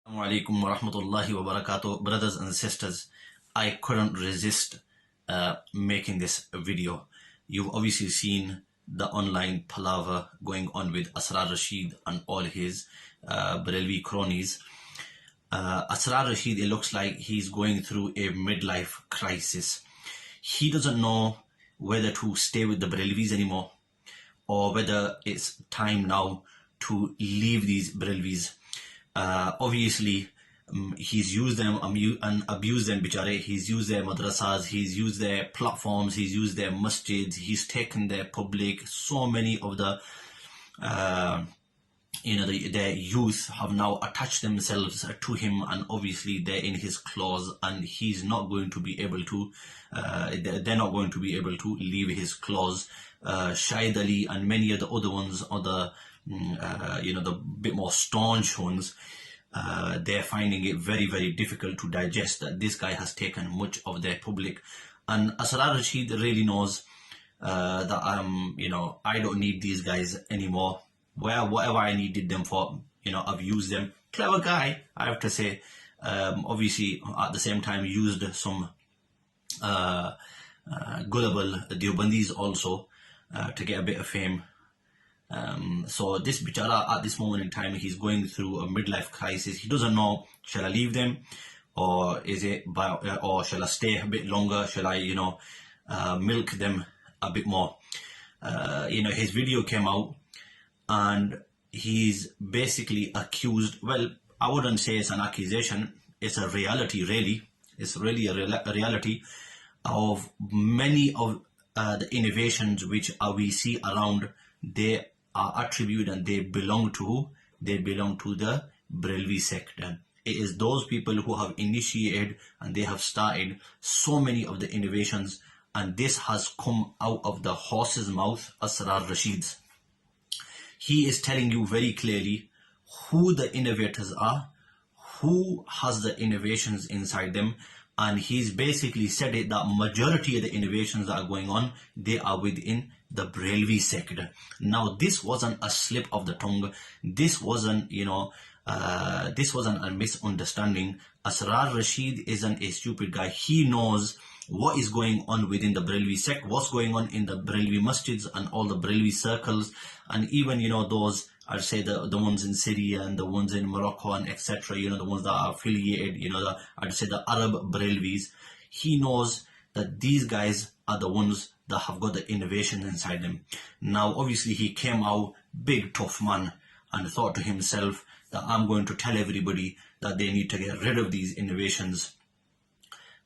Assalamu alaikum wa rahmatullahi wa barakatuh. Brothers and sisters, I couldn't resist making this video. You've obviously seen the online palaver going on with Asrar Rashid and all his Barelwi cronies. Asrar Rashid, it looks like he's going through a midlife crisis. He doesn't know whether to stay with the Barelwis anymore or whether it's time now to leave these Barelwis. Obviously, he's used them and abused them, bichare. He's used their madrasas, he's used their platforms, he's used their masjids, he's taken their public. So many of the, their youth have now attached themselves to him, and obviously they're in his claws, and he's not going to be able to, they're not going to be able to leave his claws. Shahid Ali and many of the other ones, the bit more staunch ones, they're finding it very, very difficult to digest that this guy has taken much of their public. And Asrar Rashid really knows that I don't need these guys anymore. Whatever I needed them for, I've used them. Clever guy, I have to say. Obviously, at the same time, used some gullible Deobandis also to get a bit of fame. So this bichara at this moment in time, he's going through a midlife crisis. He doesn't know, shall I leave them, or or shall I stay a bit longer? Shall I, milk them a bit more? His video came out, and he's basically accused. Well, I wouldn't say it's an accusation. It's a reality, really. It's really a reality of many of the innovations which we see around. They are attributed and they belong to who? They belong to the Barelwi sector. It is those people who have initiated and they have started so many of the innovations, and this has come out of the horse's mouth, Asrar Rashid's. He is telling you very clearly who the innovators are, who has the innovations inside them, and he's basically said it that majority of the innovations that are going on, they are within the Barelwi sector. Now, this wasn't a slip of the tongue. This wasn't, this wasn't a misunderstanding. Asrar Rashid isn't a stupid guy. He knows what is going on within the Barelwi sect, what's going on in the Barelwi masjids and all the Barelwi circles, and even, those, I'd say the ones in Syria and the ones in Morocco and etc., the ones that are affiliated, I'd say the Arab Barelwis. He knows that these guys are the ones that have got the innovation inside them. Now, obviously, he came out big, tough man, and thought to himself that I'm going to tell everybody that they need to get rid of these innovations.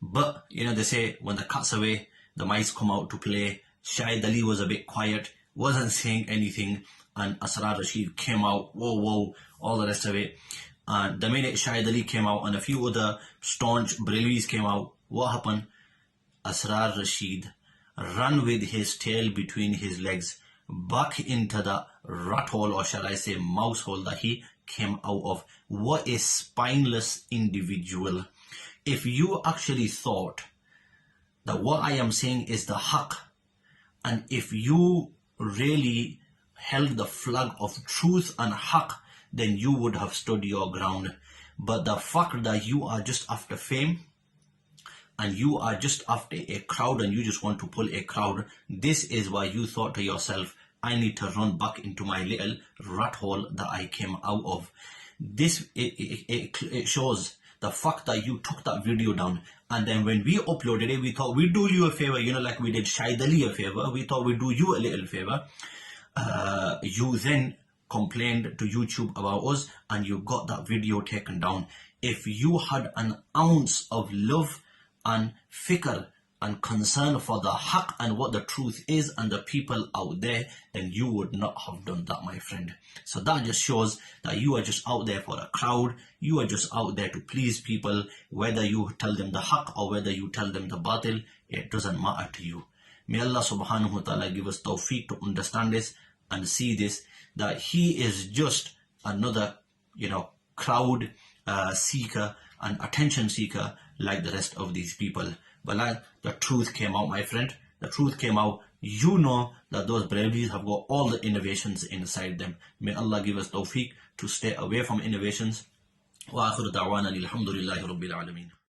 But, they say when the cat's away, the mice come out to play. Shahid Ali was a bit quiet, wasn't saying anything, and Asrar Rashid came out, whoa, all the rest of it. And the minute Shahid Ali came out and a few other staunch Barelwis came out, what happened? Asrar Rashid ran with his tail between his legs back into the rat hole, or shall I say mouse hole, that he came out of. What a spineless individual. If you actually thought that what I am saying is the haqq, and if you really held the flag of truth and haqq, then you would have stood your ground. But the fact that you are just after fame, and you are just after a crowd, and you just want to pull a crowd, this is why you thought to yourself, I need to run back into my little rat hole that I came out of. This, it shows the fact that you took that video down, and then when we uploaded it, we thought we'd do you a favor, like we did Shahid Ali a favor. We thought we'd do you a little favor. You then complained to YouTube about us, and you got that video taken down. If you had an ounce of love and fikr and concern for the haqq and what the truth is and the people out there, then you would not have done that, my friend. So that just shows that you are just out there for a crowd. You are just out there to please people. Whether you tell them the haqq or whether you tell them the batil, it doesn't matter to you. May Allah subhanahu wa ta'ala give us tawfiq to understand this and see this, that he is just another, crowd seeker and attention seeker like the rest of these people. But like the truth came out, my friend. The truth came out. You know that those Barelwis have got all the innovations inside them. May Allah give us tawfiq to stay away from innovations Wa akhiru da'wana alhamdulillahi rabbil alameen.